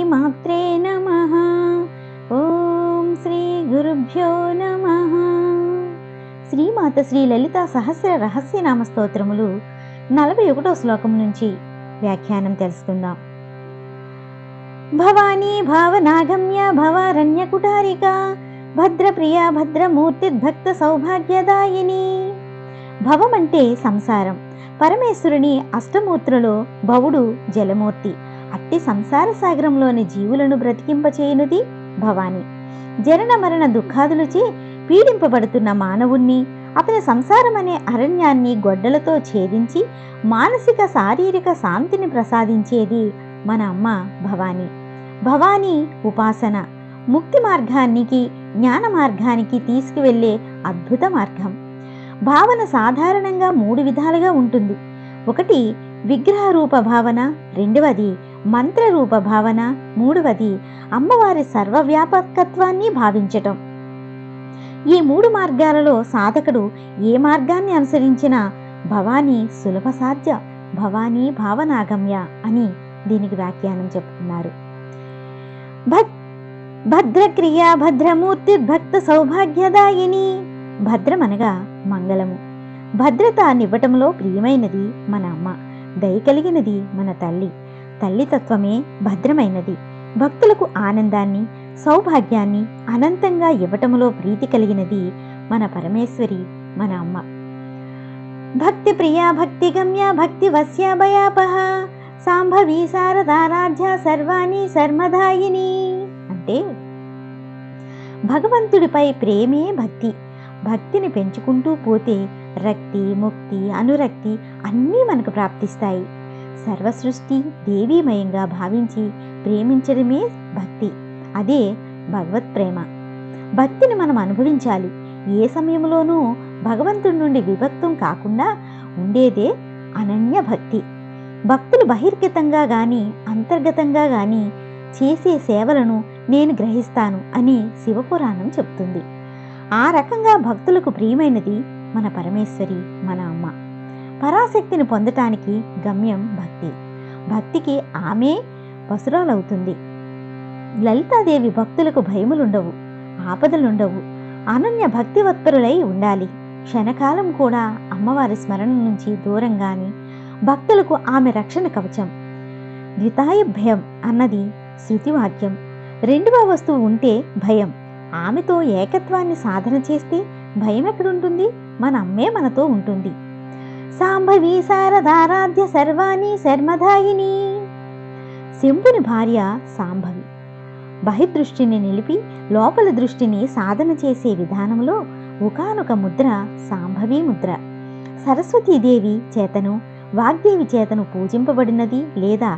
శ్రీమాత్రే నమః. ఓం శ్రీ గురుభ్యో నమః. శ్రీమాత శ్రీ లలితా సహస్ర రహస్యనామ స్తోత్రములు 41వ శ్లోకం నుంచి వ్యాఖ్యానం తెలుసుకుందాం. భవానీ భావనాగమ్య భవారణ్య కుటారిక భద్రప్రియ భద్రమూర్తిర్భక్త సౌభాగ్యదాయిని. భవం అంటే సంసారం. పరమేశ్వరుని అష్టమూర్తులలో భవుడు జలమూర్తి. అట్టి సంసార సాగరంలోని జీవులను బ్రతికింపచేయునుది భవాని. జనన మరణ దుఃఖాదులచే పీడింపబడుతున్న మానవుణ్ణి అతని సంసారం అనే అరణ్యాన్ని గొడ్డలతో ఛేదించి మానసిక శారీరక శాంతిని ప్రసాదించేది మన అమ్మ భవాని. భవాని ఉపాసన ముక్తి మార్గానికి జ్ఞాన మార్గానికి తీసుకువెళ్లే అద్భుత మార్గం. భావన సాధారణంగా 3 విధాలుగా ఉంటుంది. ఒకటి విగ్రహ రూప భావన, రెండవది మంత్రరూప భావన, మూడవది అమ్మవారి సర్వవ్యాపకత్వాన్ని భావించటం. ఈ 3 మార్గాలలో సాధకుడు ఏ మార్గాన్ని అనుసరించినా భవానీ సులభ సాధ్య, భవానీ భావనాగమ్య అని దీనికి వ్యాఖ్యానం చెప్తున్నారు. భద్రక్రియ భద్రమూర్తి భక్త సౌభాగ్యదాయిని. భద్రమనగా మంగళము. భద్రతాన్నివ్వటంలో ప్రియమైనది మన అమ్మ, దయ కలిగినది మన తల్లి. తల్లితత్వమే భద్రమైనది. భక్తులకు ఆనందాన్ని సౌభాగ్యాన్ని అనంతంగా ఇవ్వటంలో ప్రీతి కలిగినది మన పరమేశ్వరి, మన అమ్మ. భక్తి ప్రియ భక్తి గమ్య భక్తి వస్య భయాపహ సాంభవి శారదారాధ్య సర్వాణి సర్మదాయిని. అంటే భగవంతుడిపై ప్రేమే భక్తి. భక్తిని పెంచుకుంటూ పోతే రక్తి ముక్తి అనురక్తి అన్నీ మనకు ప్రాప్తిస్తాయి. సర్వసృష్టి దేవీమయంగా భావించి ప్రేమించడమే భక్తి. అదే భగవత్ ప్రేమ. భక్తిని మనం అనుభవించాలి. ఏ సమయంలోనూ భగవంతుడి నుండి విభక్తం కాకుండా ఉండేదే అనన్య భక్తి. భక్తులు బహిర్గతంగా గాని అంతర్గతంగా గాని చేసే సేవలను నేను గ్రహిస్తాను అని శివపురాణం చెప్తుంది. ఆ రకంగా భక్తులకు ప్రియమైనది మన పరమేశ్వరి, మన అమ్మ. పరాశక్తిని పొందటానికి గమ్యం భక్తి. భక్తికి ఆమె వసురాలవుతుంది. లలితాదేవి భక్తులకు భయములుండవు, ఆపదలుండవు. అనన్య భక్తివత్పరులై ఉండాలి. క్షణకాలం కూడా అమ్మవారి స్మరణ నుంచి దూరంగాని భక్తులకు ఆమె రక్షణ కవచం. ద్వితాయ భయం అన్నది శృతివాక్యం. 2వ వస్తువు ఉంటే భయం. ఆమెతో ఏకత్వాన్ని సాధన చేస్తే భయం ఎక్కడుంటుంది? మన అమ్మే మనతో ఉంటుంది. సాంభవి శారదారాధ్య సర్వాణి శర్మదాయిని. శంభుని భార్య సాంభవి. బహిర్దృష్టిని నిలిపి లోపల దృష్టిని సాధన చేసే విధానంలో ఒకానొక ముద్ర సాంభవి ముద్ర. సరస్వతీదేవి చేతను వాగ్దేవి చేతను పూజింపబడినది లేదా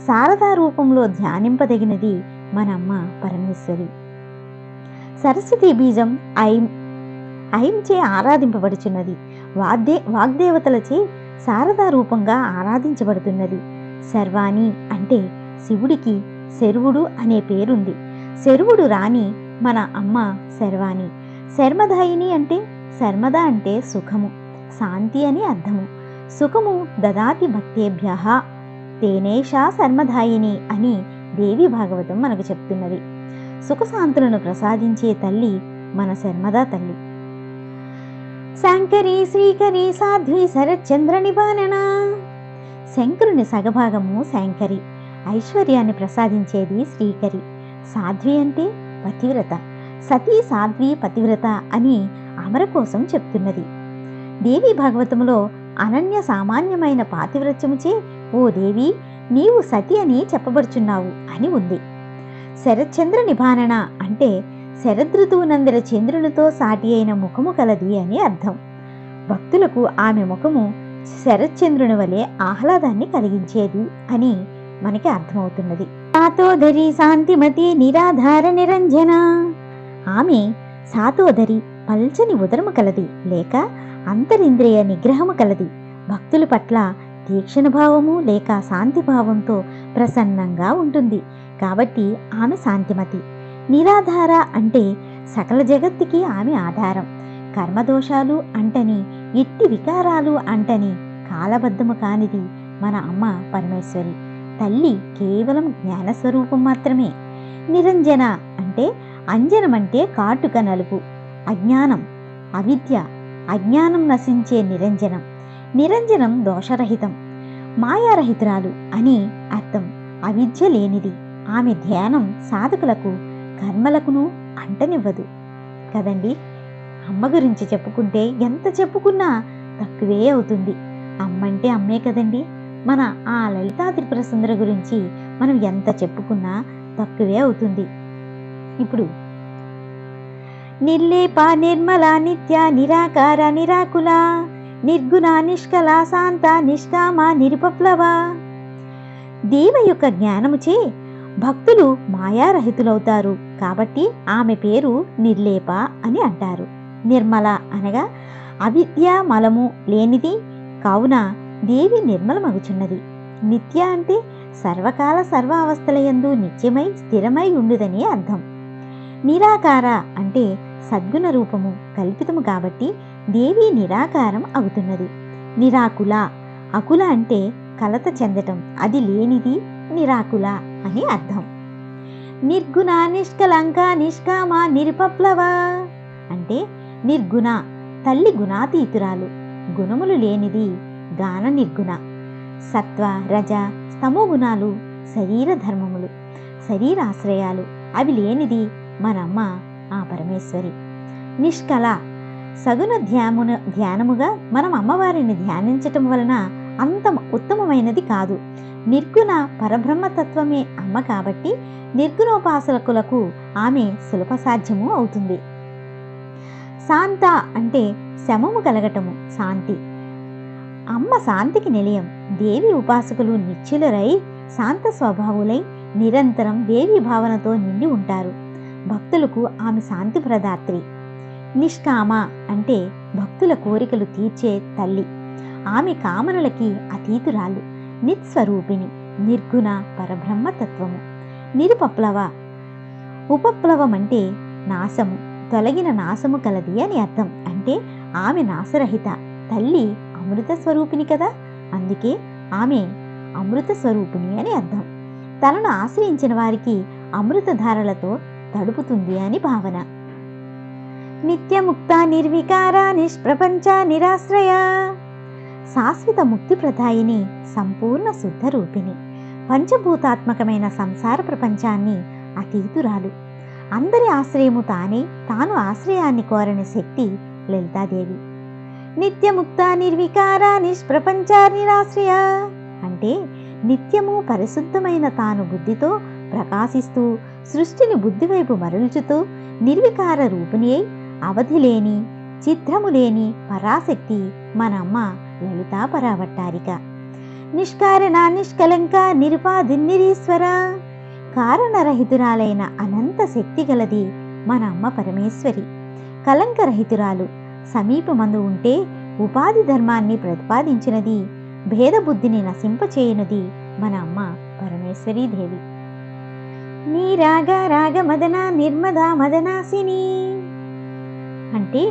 శారదా రూపంలో ధ్యానింపదగినది మన అమ్మ పరమేశ్వరి. సరస్వతీ బీజం ఐంచే ఆరాధింపబడుచున్నది. వాగ్దేవతలచే శారదా రూపంగా ఆరాధించబడుతున్నది. శర్వాణి అంటే శివుడికి శర్వుడు అనే పేరుంది. శర్వుడు రాణి మన అమ్మ శర్వాణి. శర్మదాయిని అంటే శర్మద అంటే సుఖము, శాంతి అని అర్థము. సుఖము దదాతి భక్తేభ్యః తేనేషా శర్మదాయిని అని దేవి భాగవతం మనకు చెప్తున్నది. సుఖశాంతులను ప్రసాదించే తల్లి మన శర్మదా తల్లి. శంకరి శ్రీకరి సాధ్వి శరచంద్ర నిపానన. శంకరుని సగభాగము శంకరి. ఐశ్వర్యాన్ని ప్రసాదించేది శ్రీకరి. సాధ్వి అంటే పతివ్రత. సతీ సాధ్వి పతివ్రత అని అమర కోసం చెప్తున్నది. దేవి భాగవతంలో అనన్య సామాన్యమైన పాతివ్రత్యముచే ఓ దేవి నీవు సతి అని చెప్పబడుచున్నావు అని ఉంది. శరచంద్ర నిభానన అంటే శరదృతువునందర చంద్రునితో సాటి అయిన ముఖము కలది అని అర్థం. భక్తులకు ఆమె ముఖము శరచంద్రుని వలె ఆహ్లాదాన్ని కలిగించేది అని మనకి అర్థమవుతున్నది. సాతోదరి శాంతిమతి నిరాధార నిరంజన. ఆమె సాతోదరి పల్చని ఉదరము కలది లేక అంతరింద్రియ నిగ్రహము కలది. భక్తుల పట్ల తీక్షణ భావము లేక శాంతి భావంతో ప్రసన్నంగా ఉంటుంది కాబట్టి ఆమె శాంతిమతి. నిరాధార అంటే సకల జగత్తుకి ఆమె ఆధారం. కర్మదోషాలు అంటని ఎట్టి వికారాలు అంటని కాలబద్ధము కానిది మన అమ్మ పరమేశ్వరి. తల్లి కేవలం జ్ఞానస్వరూపం మాత్రమే. నిరంజన అంటే అంజనం అంటే కాటుక నలుపు, అజ్ఞానం, అవిద్య, అజ్ఞానం నశించే నిరంజనం. నిరంజనం దోషరహితం, మాయారహితురాలు అని అర్థం. అవిద్య లేనిది. ఆమె ధ్యానం సాధకులకు కర్మలకును అంటనివ్వదు కదండి. అమ్మ గురించి చెప్పుకుంటే ఎంత చెప్పుకున్నా తక్కువే అవుతుంది. అమ్మంటే అమ్మే కదండి. మన ఆ లలితా త్రిపుర సుందరి గురించి మనం ఎంత చెప్పుకున్నా తక్కువే అవుతుంది. ఇప్పుడు నిర్లేప నిర్మల నిత్య నిరాకార నిరాకుల నిర్గుణ నిష్కల శాంత నిష్కామ నిరుపప్లవ. దేవ యొక్క జ్ఞానముచే భక్తులు మాయారహితులవుతారు కాబట్టి ఆమె పేరు నిర్లేప అని అంటారు. నిర్మల అనగా అవిద్య మలము లేనిది కావున దేవి నిర్మలమగుచున్నది. నిత్య అంటే సర్వకాల సర్వ అవస్థలయందు నిత్యమై స్థిరమై ఉండుదని అర్థం. నిరాకార అంటే సద్గుణ రూపము కల్పితము కాబట్టి దేవి నిరాకారం అవుతున్నది. నిరాకుల, అకుల అంటే కలత చెందటం, అది లేనిది నిరాకుల అని అర్థం. నిర్గుణ నిష్కలంక నిష్కామ నిరుపప్లవ అంటే నిర్గుణ, తల్లి గుణాతీతురాలు, గుణములు లేనిది గాన నిర్గుణ. సత్వ రజ స్తమో గుణాలు శరీర ధర్మములు, శరీరాశ్రయాలు, అవి లేనిది మనమ్మ ఆ పరమేశ్వరి. నిష్కల సగుణ ధ్యానముగా మనం అమ్మవారిని ధ్యానించటం వలన అంత ఉత్తమమైనది కాదు. నిర్గుణ పరబ్రహ్మతత్వమే అమ్మ కాబట్టి నిర్గుణోపాసకులకు ఆమె సులభ సాధ్యము అవుతుంది. శాంత అంటే శమము కలగటము, శాంతి. అమ్మ శాంతికి నిలయం. దేవి ఉపాసకులు నిశ్చలురై శాంత స్వభావులై నిరంతరం దేవి భావనతో నిండి ఉంటారు. భక్తులకు ఆమె శాంతి ప్రదాత్రి. నిష్కామ అంటే భక్తుల కోరికలు తీర్చే తల్లి. ఆమె కామనలకి అతీతురాలు, నిత్స్వరూపిణి, నిర్గుణ పరబ్రహ్మతత్వము. నిరుపప్లవ, ఉపప్లవం అంటే నాశము, తొలగిన నాశము కలది అని అర్థం. అంటే ఆమె నాశరహిత. తల్లి అమృత స్వరూపిణి కదా, అందుకే ఆమె అమృత స్వరూపిణి అని అర్థం. తనను ఆశ్రయించిన వారికి అమృతధారలతో తడుపుతుంది అని భావన. నిత్యముక్త నిర్వికార నిష్ప్రపంచ నిరాశ్రయ శాశ్వత ముక్తి ప్రదాయిని, సంపూర్ణ శుద్ధ రూపిణి, పంచభూతాత్మకమైన సంసార ప్రపంచాన్ని అతీతురాలు. అందరి ఆశ్రయము తానే, తాను ఆశ్రయాన్ని కోరని శక్తి లలితాదేవి. నిత్యముక్త నిర్వికార నిష్ప్రపంచ నిరాశ్రయ అంటే నిత్యము పరిశుద్ధమైన తాను బుద్ధితో ప్రకాశిస్తూ సృష్టిని బుద్ధివైపు మరల్చుతూ నిర్వికార రూపిణి అయి అవధి లేని చిత్రము లేని పరాశక్తి మనమ్మ లలితా పరావట్టారిక. నిష్కారణ నిష్కలంక నిరుపాధిన్నిరీశ్వర కారణరహితురాలైన అనంత శక్తి గలది మన అమ్మ పరమేశ్వరి. కలంకరహితురాలు, సమీపమందు ఉంటే ఉపాధి ధర్మాన్ని ప్రతిపాదించినది, భేదబుద్ధిని నశింపచేయునది మన అమ్మ పరమేశ్వరీ దేవి. నీ రాగ రాగ మదన నిర్మద మదనాసిని అంటే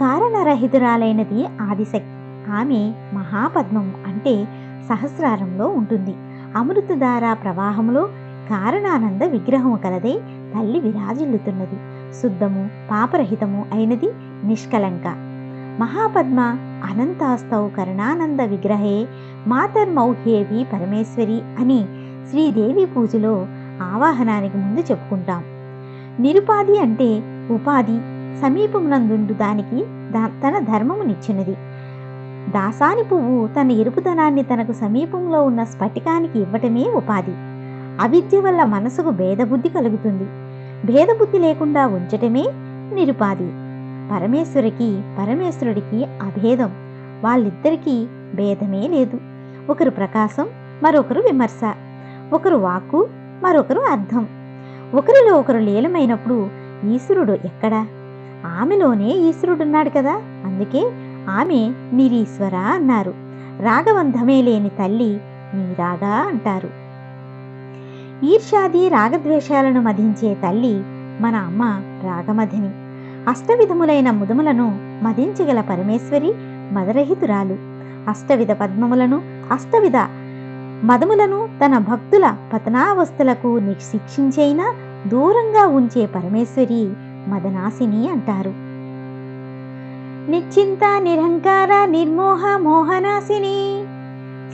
కారణరహితురాలైనది ఆదిశక్తి. ఆమె మహాపద్మం అంటే సహస్రారంలో ఉంటుంది. అమృతధార ప్రవాహంలో కారణానంద విగ్రహము కలదై తల్లి విరాజిల్లుతున్నది. శుద్ధము పాపరహితము అయినది నిష్కలంక. మహాపద్మ అనంతాస్తౌ కరుణానంద విగ్రహే మాతర్మౌహ్యేవి పరమేశ్వరి అని శ్రీదేవి పూజలో ఆవాహనానికి ముందు చెప్పుకుంటాం. నిరుపాధి అంటే ఉపాధి, సమీపమునందుండు దానికి తన ధర్మమునిచ్చినది. దాసాని పువ్వు తన ఎరుపుదనాన్ని తనకు సమీపంలో ఉన్న స్ఫటికానికి ఇవ్వటమే ఉపాధి. అవిద్య వల్ల మనసుకు భేదబుద్ధి కలుగుతుంది. భేదబుద్ధి లేకుండా ఉంచటమే నిరుపాధి. పరమేశ్వరుడికి అభేదం. వాళ్ళిద్దరికీ భేదమే లేదు. ఒకరు ప్రకాశం, మరొకరు విమర్శ. ఒకరు వాక్కు, మరొకరు అర్థం. ఒకరిలో ఒకరు లీలమైనప్పుడు ఈశ్వరుడు ఎక్కడా? ఆమెలోనే ఈశ్వరుడున్నాడు కదా, అందుకే ఆమె నిరీశ్వర అన్నారు. రాగబంధమే లేని తల్లి నీరాగా అంటారు. ఈర్ష్యాది రాగద్వేషాలను మదించే తల్లి మన అమ్మ రాగమధిని. అష్టవిధములైన ముదములను మదించగల పరమేశ్వరి మదరహితురాలు. అష్టవిధ పద్మములను, అష్టవిధ మదములను తన భక్తుల పతనావస్థలకు శిక్షించైనా దూరంగా ఉంచే పరమేశ్వరి మదనాశిని అంటారు. నిశ్చింత నిరహంకార నిర్మోహ మోహనాశిని.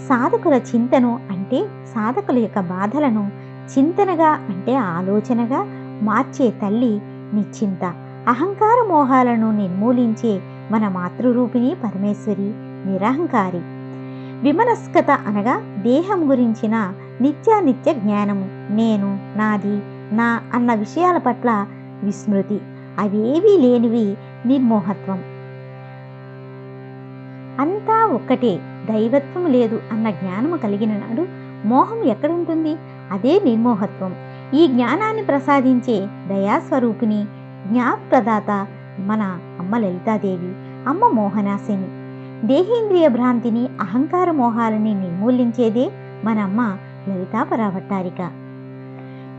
సాధకుల చింతను అంటే సాధకుల యొక్క బాధలను చింతనగా అంటే ఆలోచనగా మార్చే తల్లి నిశ్చింత. అహంకార మోహాలను నిర్మూలించే మన మాతృరూపిణి పరమేశ్వరి నిరహంకారి. విమనస్కత అనగా దేహం గురించిన నిత్యానిత్య జ్ఞానము, నేను, నాది, నా అన్న విషయాల పట్ల విస్మృతి, అవేవీ లేనివి నిర్మోహత్వం. అంతా ఒక్కటే, దైవత్వం లేదు అన్న జ్ఞానము కలిగిన నాడు మోహం ఎక్కడుంటుంది? అదే నిర్మోహత్వం. ఈ జ్ఞానాన్ని ప్రసాదించే దయాస్వరూపిణి జ్ఞాప్రదాత మన అమ్మ లలితాదేవి, అమ్మ మోహనాశిని. దేహేంద్రియ భ్రాంతిని, అహంకార మోహాలని నిర్మూలించేదే మన అమ్మ లలితా పరావట్టారిక.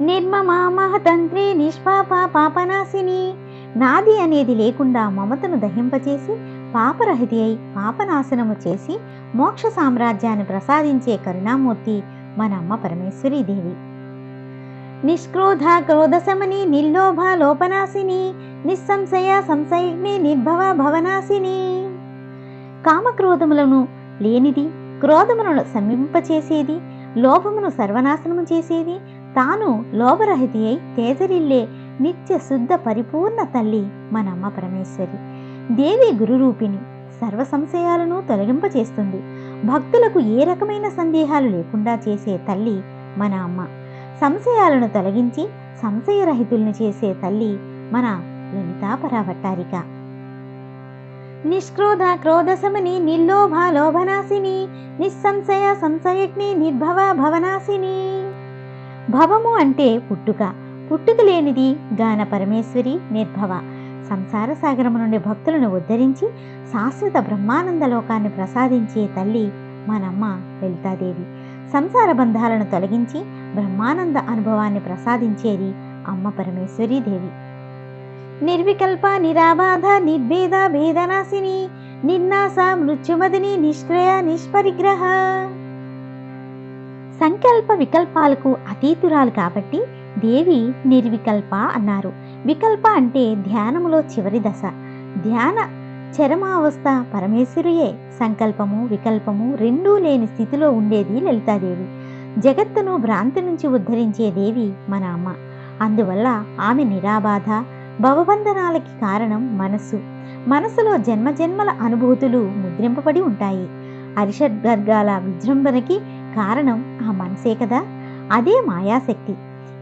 నిర్మమా మహతంత్రే నిష్పాప పాపనాశిని. నాది అనేది లేకుండా మమతను దహింపచేసి పాపరహితి అయి పాపనాశనము చేసి మోక్ష సామ్రాజ్యాన్ని ప్రసాదించే కరుణామూర్తి మన అమ్మ పరమేశ్వరీదేవి. నిష్క్రోధ క్రోధశమని నిర్లోభ లోపనాశిని. నిస్సంశయ సంశయజ్ఞి నిర్భవ భవనాశిని. కామక్రోధములను లేనిది, క్రోధములను శమింపచేసేది, లోభమును సర్వనాశనము చేసేది, తాను లోభరహితి అయి తేజరిల్లే నిత్య శుద్ధ పరిపూర్ణ తల్లి మన అమ్మ పరమేశ్వరి. దేవి గురురూపిణి, సర్వ సంశయాలను తొలగింపచేస్తుంది. భక్తులకు ఏ రకమైన సందేహాలు లేకుండా చేసే తల్లి మన అమ్మ. సంశయాలను తొలగించి సంశయరహితుల్ని చేసే తల్లి మన లలితా పరావట్టారిక. నిష్క్రోధ క్రోధశమని నిర్లోభ లోభనాశిని. నిస్సంశయ సంశయజ్ఞి నిర్భవ భవనాశిని. భవము అంటే పుట్టుక, పుట్టుక లేనిది గాన పరమేశ్వరి నిర్భవ. సంసార సాగరము నుండి భక్తులను ఉద్ధరించి శాశ్వత బ్రహ్మానంద లోకాన్ని ప్రసాదించే తల్లి మనమ్మ లలితాదేవి. సంసార బంధాలను తొలగించి బ్రహ్మానంద అనుభవాన్ని ప్రసాదించేది అమ్మ పరమేశ్వరీదేవి. నిర్వికల్ప నిరాబాధ నిర్భేద భేదనాశిని. నిర్నాశ మృత్యుమదిని నిష్క్రయ నిష్పరిగ్రహ. సంకల్ప వికల్పాలకు అతీతురాలు కాబట్టి దేవి నిర్వికల్ప అన్నారు. వికల్ప అంటే ధ్యానములో చివరి దశ, ధ్యాన చరమావస్థ పరమేశ్వరియే. సంకల్పము వికల్పము రెండూ లేని స్థితిలో ఉండేది లలితాదేవి. జగత్తును భ్రాంతి నుంచి ఉద్ధరించే దేవి మన అమ్మ. అందువల్ల ఆమె నిరాబాధ. భవబంధనాలకి కారణం మనస్సు. మనసులో జన్మజన్మల అనుభూతులు ముద్రింపబడి ఉంటాయి. అరిషడ్గర్గాల విజృంభణకి కారణం ఆ మనసే కదా. అదే మాయాశక్తి.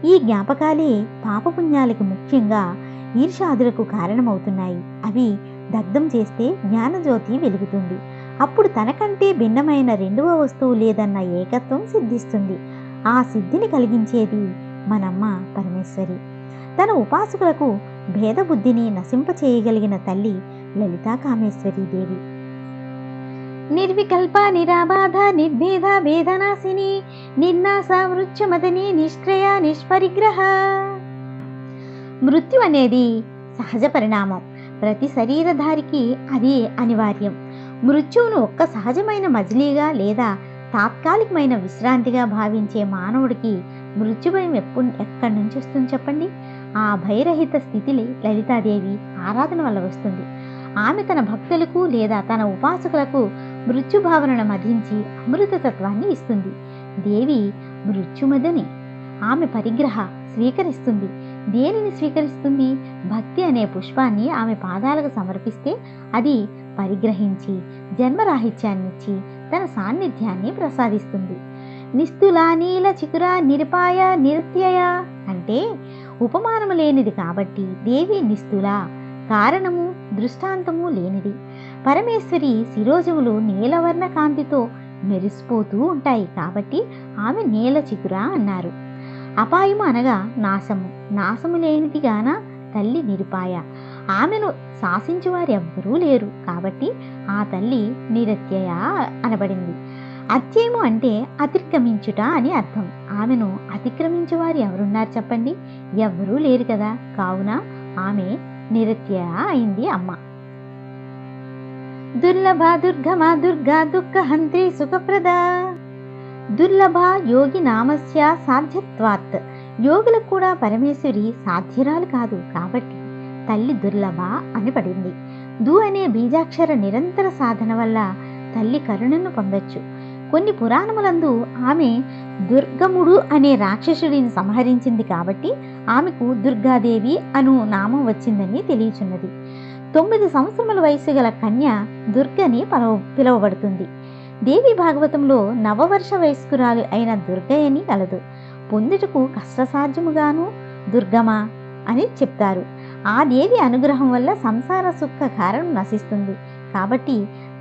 ఈ జ్ఞాపకాలే పాపపుణ్యాలకి ముఖ్యంగా ఈర్షాదులకు కారణమవుతున్నాయి. అవి దగ్ధం చేస్తే జ్ఞానజ్యోతి వెలుగుతుంది. అప్పుడు తనకంటే భిన్నమైన రెండవ వస్తువు లేదన్న ఏకత్వం సిద్ధిస్తుంది. ఆ సిద్ధిని కలిగించేది మనమ్మ పరమేశ్వరి. తన ఉపాసకులకు భేదబుద్ధిని నశింపచేయగలిగిన తల్లి లలితా కామేశ్వరీదేవి. నిర్వికల్ప నిరాబాధ నిర్భేద భేదనాశిని. నిర్నాశ మృత్యుమదని నిష్క్రయ నిష్పరిగ్రహ. మృత్యు అనేది సహజ పరిణామం. ప్రతి శరీరధారికి అది అనివార్యం. మృత్యువును ఒక్క సహజమైన మజిలీగా లేదా తాత్కాలికమైన విశ్రాంతిగా భావించే మానవుడికి మృత్యుభయం ఎక్కడి నుంచి వస్తుంది చెప్పండి? ఆ భయరహిత స్థితి లలితాదేవి ఆరాధన వల్ల వస్తుంది. ఆమె తన భక్తులకు లేదా తన ఉపాసకులకు మృత్యుభావనను మధించి అమృతతత్వాన్ని ఇస్తుంది. దేవి మృత్యుమదని. ఆమె పరిగ్రహ స్వీకరిస్తుంది. దేనిని స్వీకరిస్తుంది? భక్తి అనే పుష్పాన్ని ఆమె పాదాలకు సమర్పిస్తే అది పరిగ్రహించి జన్మరాహిత్యాన్నిచ్చి తన సాన్నిధ్యాన్ని ప్రసాదిస్తుంది. నిస్తుల నీల చికుర నిరుపాయ నిరుత్యయ అంటే ఉపమానము లేనిది కాబట్టి దేవి నిస్తుల, కారణము దృష్టాంతము లేనిది. పరమేశ్వరి శిరోజములు నీలవర్ణ కాంతితో మెరిసిపోతూ ఉంటాయి కాబట్టి ఆమె నీల చికుర అన్నారు. అపాయము అనగా నాశము, నాశము లేనిదిగాన తల్లి నిరుపాయ. ఆమెను శాసించువారు ఎవ్వరూ లేరు కాబట్టి ఆ తల్లి నిరత్యయ అనబడింది. అత్యయము అంటే అతిక్రమించుట అని అర్థం. ఆమెను అతిక్రమించువారు ఎవరున్నారు చెప్పండి? ఎవ్వరూ లేరు కదా. కావున ఆమె నిరత్యయ అయింది అమ్మ. దుర్లభ దుర్గమ దుర్గా దుఃఖ హంత్రి సుఖప్రద. దుర్లభ యోగి నామస్య సాధ్యత్వాత్. యోగులకు కూడా పరమేశ్వరి సాధ్యురాలు కాదు కాబట్టి తల్లి దుర్లభ అని పడింది. దు అనే బీజాక్షర నిరంతర సాధన వల్ల తల్లి కరుణను పొందొచ్చు. కొన్ని పురాణములందు ఆమె దుర్గముడు అనే రాక్షసుడిని సంహరించింది కాబట్టి ఆమెకు దుర్గాదేవి అను నామం వచ్చిందని తెలియచున్నది. 9 సంవత్సరముల వయసు గల కన్య దుర్గని పిలువబడుతుంది. దేవి భాగవతంలో నవవర్ష వయస్కురాలు అయిన దుర్గయని కలదు. పొందుటకు కష్టసాధ్యముగాను దుర్గమ అని చెప్తారు. ఆ దేవి అనుగ్రహం వల్ల సంసార సుఖ కారణం నశిస్తుంది కాబట్టి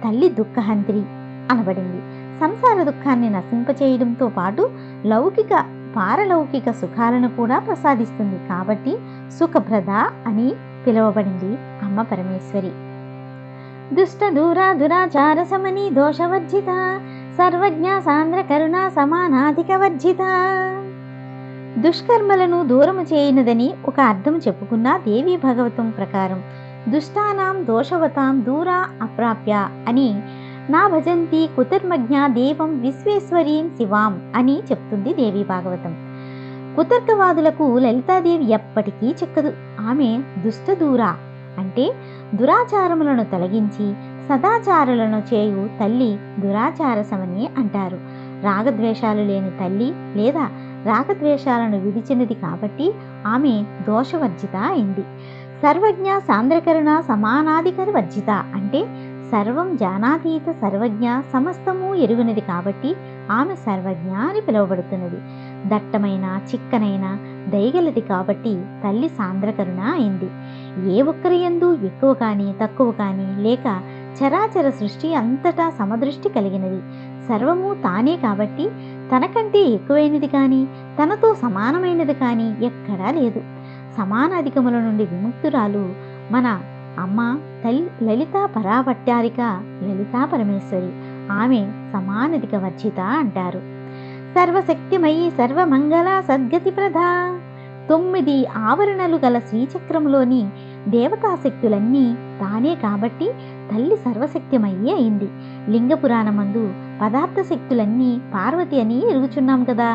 తల్లి దుఃఖహంత్రి అనబడింది. సంసార దుఃఖాన్ని నశింపచేయడంతో పాటు లౌకిక పారలౌకిక సుఖాలను కూడా ప్రసాదిస్తుంది కాబట్టి సుఖప్రద అని పిలువబడింది అమ్మ పరమేశ్వరి. దుష్ట దూరా దురాచార సమని దోషవర్జిత, సర్వజ్ఞ సాంద్ర కరుణ సమానాధిక వర్జిత. దుష్కర్మలను దూరము చేయనదని ఒక అర్థం చెప్పుకున్న దేవీ భాగవతం ప్రకారం దుష్టానాం దోషవతాం దూరా అప్రాప్య అని నా భజంతి కుతర్మజ్ఞ దేవం విశ్వేశ్వరీం శివాం అని చెప్తుంది దేవీ భాగవతం. కుతర్కవాదులకు లలితాదేవి ఎప్పటికీ చిక్కదు. ఆమె దుష్టదూరా అంటే దురాచారములను తొలగించి సదాచారులను చేయు తల్లి దురాచార సమని అంటారు. రాగద్వేషాలు లేని తల్లి లేదా రాగద్వేషాలను విడిచినది కాబట్టి ఆమె దోషవర్జిత అయింది. సర్వజ్ఞ సాంద్రకరణ సమానాధికర వర్జిత అంటే సర్వం జానాతీత సర్వజ్ఞ సమస్తము ఎరుగునది కాబట్టి ఆమె సర్వజ్ఞ అని పిలువబడుతున్నది. దట్టమైన చిక్కనైన దయగలది కాబట్టి తల్లి సాంద్రకరుణ అయింది. ఏ ఒక్కరి యందు ఎక్కువ కానీ తక్కువ కానీ లేక చరాచర సృష్టి అంతటా సమదృష్టి కలిగినది. సర్వము తానే కాబట్టి తనకంటే ఎక్కువైనది కానీ తనతో సమానమైనది కానీ ఎక్కడా లేదు. సమానాధికముల నుండి విముక్తురాలు మన అమ్మ లలితా పరాభట్టారిక లలితా పరమేశ్వరి. ఆమె సమానధిక వర్జిత అంటారు. సర్వశక్తిమయి సర్వమంగళ సద్గతి ప్రధ. 9 ఆవరణలు గల శ్రీచక్రంలోని దేవతాశక్తులన్నీ తానే కాబట్టి తల్లి సర్వశక్తిమయ్యి అయింది. లింగ పురాణమందు పదార్థ శక్తులన్నీ పార్వతి అని ఎరుగుచున్నాం కదా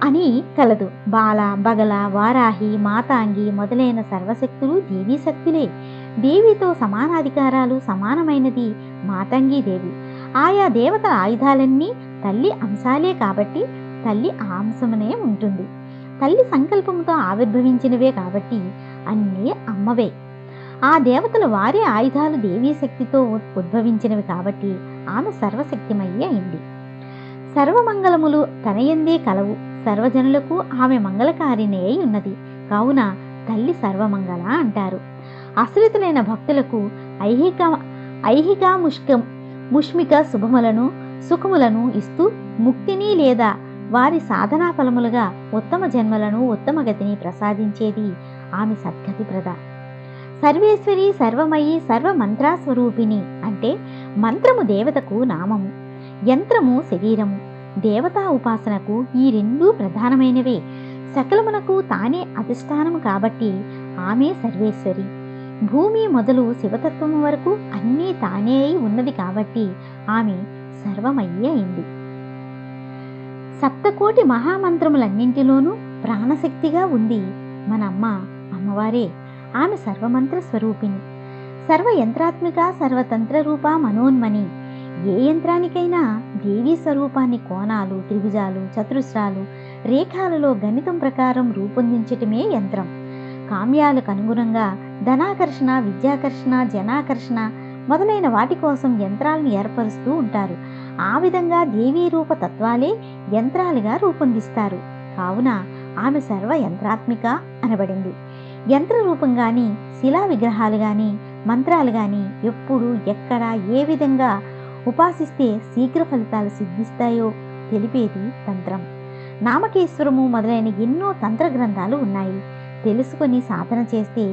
అని కలదు. బాల బగల వారాహి మాతాంగి మొదలైన సర్వశక్తులు దేవీ శక్తులే. దేవితో సమానాధికారాలు సమానమైనది మాతంగి దేవి. ఆయా దేవతల ఆయుధాలన్నీ తల్లి అంశాలే కాబట్టి తల్లి ఆ అంశమునే ఉంటుంది. తల్లి సంకల్పంతో ఆవిర్భవించినవే కాబట్టి అన్నీ అమ్మవే. ఆ దేవతలు వారి ఆయుధాలు దేవీ శక్తితో ఉద్భవించినవి కాబట్టి ఆమె సర్వశక్తిమయ్యి అయింది. సర్వమంగళములు తనయందే కలవు. సర్వజనులకు ఆమె మంగళకారిణి అయి ఉన్నది కావున తల్లి సర్వమంగళ అంటారు. ఆశ్రితులైన భక్తులకు ఐహిక ముష్మిక శుభములను సుఖములను ఇస్తూ ముక్తిని లేదా వారి సాధనా ఫలములుగా ఉత్తమ జన్మలను ఉత్తమ గతిని ప్రసాదించేది ఆమె సద్గతి ప్రద. సర్వేశ్వరి సర్వమయి సర్వమంత్రస్వరూపిణి అంటే మంత్రము దేవతకు నామము, యంత్రము శరీరము. దేవతా ఉపాసనకు ఈ 2 ప్రధానమైనవే. సకలమునకు తానే అధిష్టానము కాబట్టి ఆమె సర్వేశ్వరి. భూమి మొదలు శివతత్వము వరకు అన్నీ తానే అయి ఉన్నది కాబట్టి ఆమె సర్వమయ్యి అయింది. సప్తకోటి మహామంత్రములన్నింటిలోనూ ప్రాణశక్తిగా ఉంది మన అమ్మవారే. ఆమె సర్వమంత్ర స్వరూపిణి, సర్వయంత్రాత్మిక సర్వతంత్ర రూప మనోన్మని. ఏ యంత్రానికైనా దేవీ స్వరూపాన్ని కోణాలు త్రిభుజాలు చతురస్రాలు రేఖాలలో గణితం ప్రకారం రూపొందించటమే యంత్రం. కామ్యాలకు అనుగుణంగా ధనాకర్షణ విద్యాకర్షణ జనాకర్షణ మొదలైన వాటి కోసం యంత్రాలను ఏర్పరుస్తూ ఉంటారు. ఆ విధంగా దేవీ రూప తత్వాలే యంత్రాలుగా రూపొందిస్తారు. కావున ఆమె సర్వ యంత్రాత్మిక అనబడింది. యంత్ర రూపం గాని శిలా విగ్రహాలు గాని మంత్రాలు గాని ఎప్పుడు ఎక్కడ ఏ విధంగా ఉపాసిస్తే శీఘ్ర ఫలితాలు సిద్ధిస్తాయో తెలిపేది తంత్రం. నామకేశ్వరము మొదలైన ఎన్నో తంత్ర గ్రంథాలు ఉన్నాయి. తెలుసుకొని సాధన చేస్తే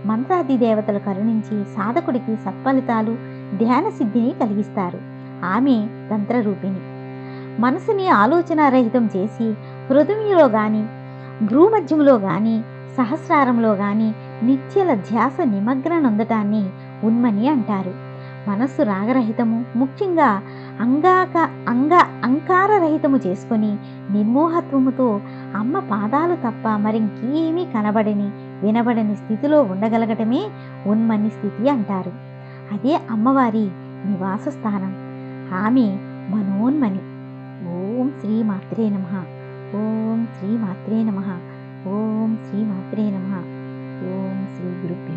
మంత్రాది దేవతలు కరుణించి సాధకుడికి సత్ఫలితాలు ధ్యాన సిద్ధిని కలిగిస్తారు. ఆమె తంత్రరూపిణి. మనసుని ఆలోచనారహితం చేసి హృదయంలో గాని భ్రూమధ్యంలో గాని సహస్రారంలో గాని నిత్యల ధ్యాస నిమగ్న నొందటాన్ని ఉన్మని అంటారు. మనస్సు రాగరహితము, ముఖ్యంగా అంగాక అంగ అంకారరహితము చేసుకొని నిర్మోహత్వముతో అమ్మ పాదాలు తప్ప మరింకేమీ కనబడని వినబడని స్థితిలో ఉండగలగటమే ఉన్మని స్థితి అంటారు. అదే అమ్మవారి నివాస స్థానం. ఆమె మనోన్మని. ఓం శ్రీ మాత్రే నమః. ఓం శ్రీ మాత్రే నమః. ఓం శ్రీ మాత్రే నమః. ఓం శ్రీ గురుభ్యో